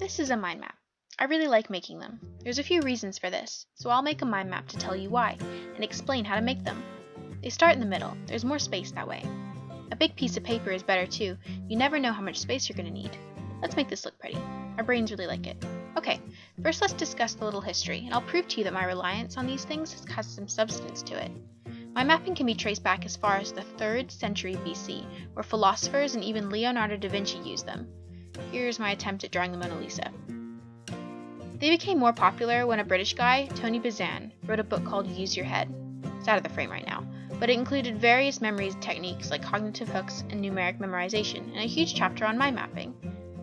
This is a mind map. I really like making them. There's a few reasons for this, so I'll make a mind map to tell you why, and explain how to make them. They start in the middle, there's more space that way. A big piece of paper is better too, you never know how much space you're going to need. Let's make this look pretty. Our brains really like it. Okay, first let's discuss the little history, and I'll prove to you that my reliance on these things has some substance to it. My mapping can be traced back as far as the 3rd century BC, where philosophers and even Leonardo da Vinci used them. Here's my attempt at drawing the Mona Lisa. They became more popular when a British guy, Tony Bazan, wrote a book called Use Your Head. It's out of the frame right now, but it included various memory techniques like cognitive hooks and numeric memorization, and a huge chapter on mind mapping.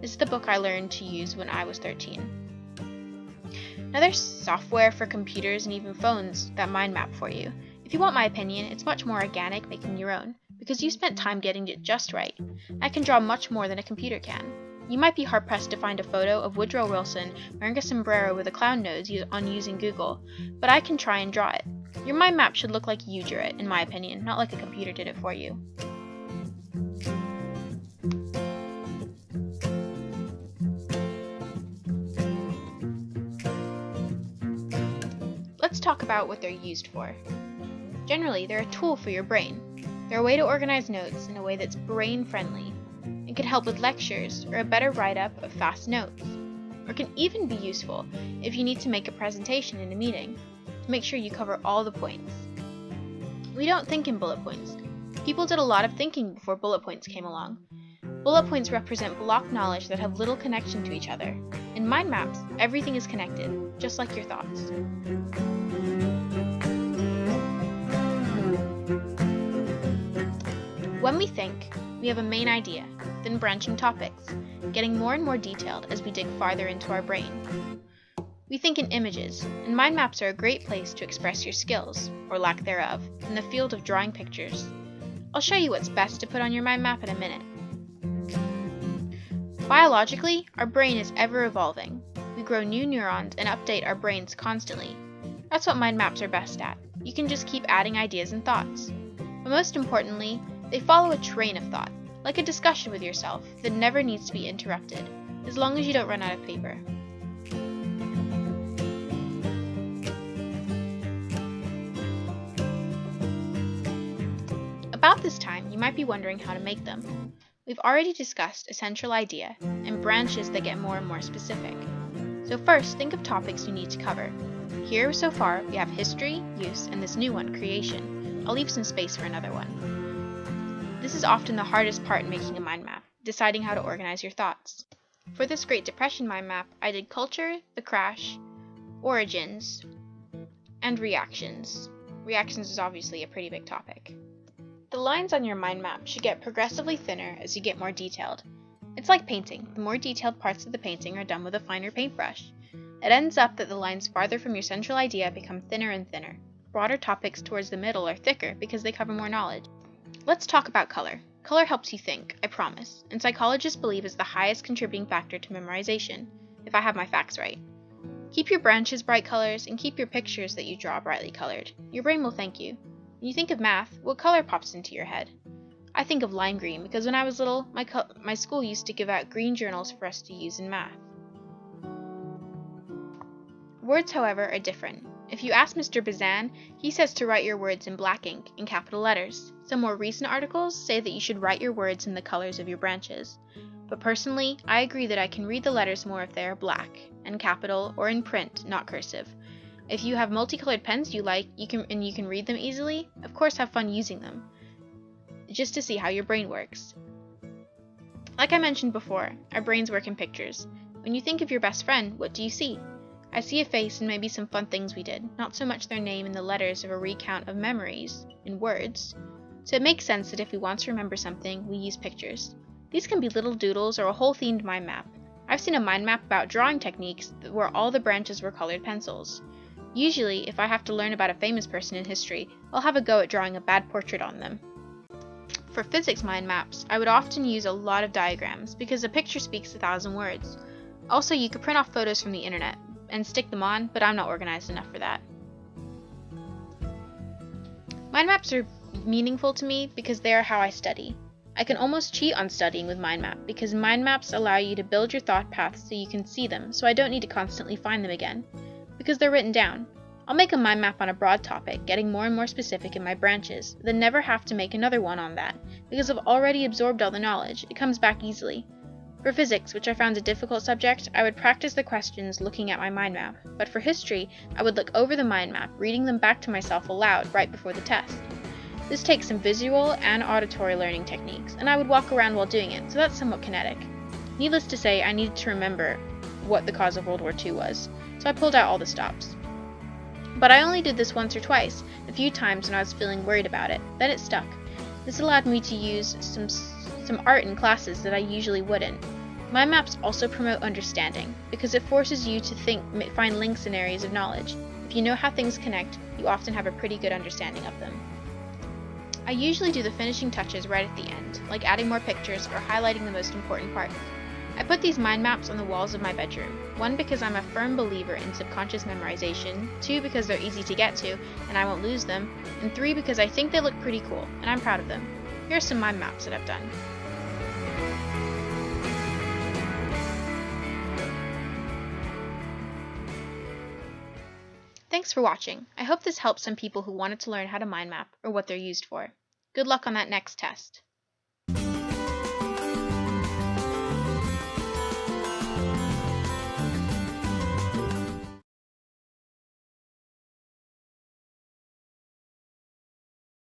This is the book I learned to use when I was 13. Now there's software for computers and even phones that mind map for you. If you want my opinion, it's much more organic making your own, because you spent time getting it just right. I can draw much more than a computer can. You might be hard-pressed to find a photo of Woodrow Wilson wearing a sombrero with a clown nose on using Google, but I can try and draw it. Your mind map should look like you drew it, in my opinion, not like a computer did it for you. Let's talk about what they're used for. Generally, they're a tool for your brain. They're a way to organize notes in a way that's brain-friendly. It can help with lectures or a better write-up of fast notes, or can even be useful if you need to make a presentation in a meeting to make sure you cover all the points. We don't think in bullet points. People did a lot of thinking before bullet points came along. Bullet points represent block knowledge that have little connection to each other. In mind maps, everything is connected, just like your thoughts. When we think, we have a main idea, then branching topics, getting more and more detailed as we dig farther into our brain. We think in images, and mind maps are a great place to express your skills, or lack thereof, in the field of drawing pictures. I'll show you what's best to put on your mind map in a minute. Biologically, our brain is ever evolving. We grow new neurons and update our brains constantly. That's what mind maps are best at. You can just keep adding ideas and thoughts. But most importantly, they follow a train of thought, like a discussion with yourself that never needs to be interrupted, as long as you don't run out of paper. About this time, you might be wondering how to make them. We've already discussed a central idea, and branches that get more and more specific. So first, think of topics you need to cover. Here, so far, we have history, use, and this new one, creation. I'll leave some space for another one. This is often the hardest part in making a mind map, deciding how to organize your thoughts. For this Great Depression mind map, I did culture, the crash, origins, and reactions. Reactions is obviously a pretty big topic. The lines on your mind map should get progressively thinner as you get more detailed. It's like painting. The more detailed parts of the painting are done with a finer paintbrush. It ends up that the lines farther from your central idea become thinner and thinner. Broader topics towards the middle are thicker because they cover more knowledge. Let's talk about color. Color helps you think, I promise, and psychologists believe is the highest contributing factor to memorization, if I have my facts right. Keep your branches bright colors and keep your pictures that you draw brightly colored. Your brain will thank you. When you think of math, what color pops into your head? I think of lime green because when I was little, my school used to give out green journals for us to use in math. Words, however, are different. If you ask Mr. Bazan, he says to write your words in black ink, in capital letters. Some more recent articles say that you should write your words in the colors of your branches. But personally, I agree that I can read the letters more if they are black, and capital, or in print, not cursive. If you have multicolored pens you like, you can read them easily, of course have fun using them, just to see how your brain works. Like I mentioned before, our brains work in pictures. When you think of your best friend, what do you see? I see a face and maybe some fun things we did, not so much their name and the letters of a recount of memories, in words. So it makes sense that if we want to remember something, we use pictures. These can be little doodles or a whole themed mind map. I've seen a mind map about drawing techniques where all the branches were colored pencils. Usually, if I have to learn about a famous person in history, I'll have a go at drawing a bad portrait on them. For physics mind maps, I would often use a lot of diagrams because a picture speaks 1,000 words. Also, you could print off photos from the internet and stick them on, but I'm not organized enough for that. Mind maps are meaningful to me because they are how I study. I can almost cheat on studying with mind map because mind maps allow you to build your thought paths so you can see them, so I don't need to constantly find them again, because they're written down. I'll make a mind map on a broad topic, getting more and more specific in my branches, then never have to make another one on that, because I've already absorbed all the knowledge. It comes back easily. For physics, which I found a difficult subject, I would practice the questions looking at my mind map, but for history, I would look over the mind map, reading them back to myself aloud right before the test. This takes some visual and auditory learning techniques, and I would walk around while doing it, so that's somewhat kinetic. Needless to say, I needed to remember what the cause of World War II was, so I pulled out all the stops. But I only did this once or twice, a few times when I was feeling worried about it, then it stuck. This allowed me to use some art in classes that I usually wouldn't. Mind maps also promote understanding, because it forces you to find links in areas of knowledge. If you know how things connect, you often have a pretty good understanding of them. I usually do the finishing touches right at the end, like adding more pictures or highlighting the most important parts. I put these mind maps on the walls of my bedroom, 1 because I'm a firm believer in subconscious memorization, 2 because they're easy to get to and I won't lose them, and 3 because I think they look pretty cool and I'm proud of them. Here are some mind maps that I've done. Thanks for watching. I hope this helped some people who wanted to learn how to mind map or what they're used for. Good luck on that next test.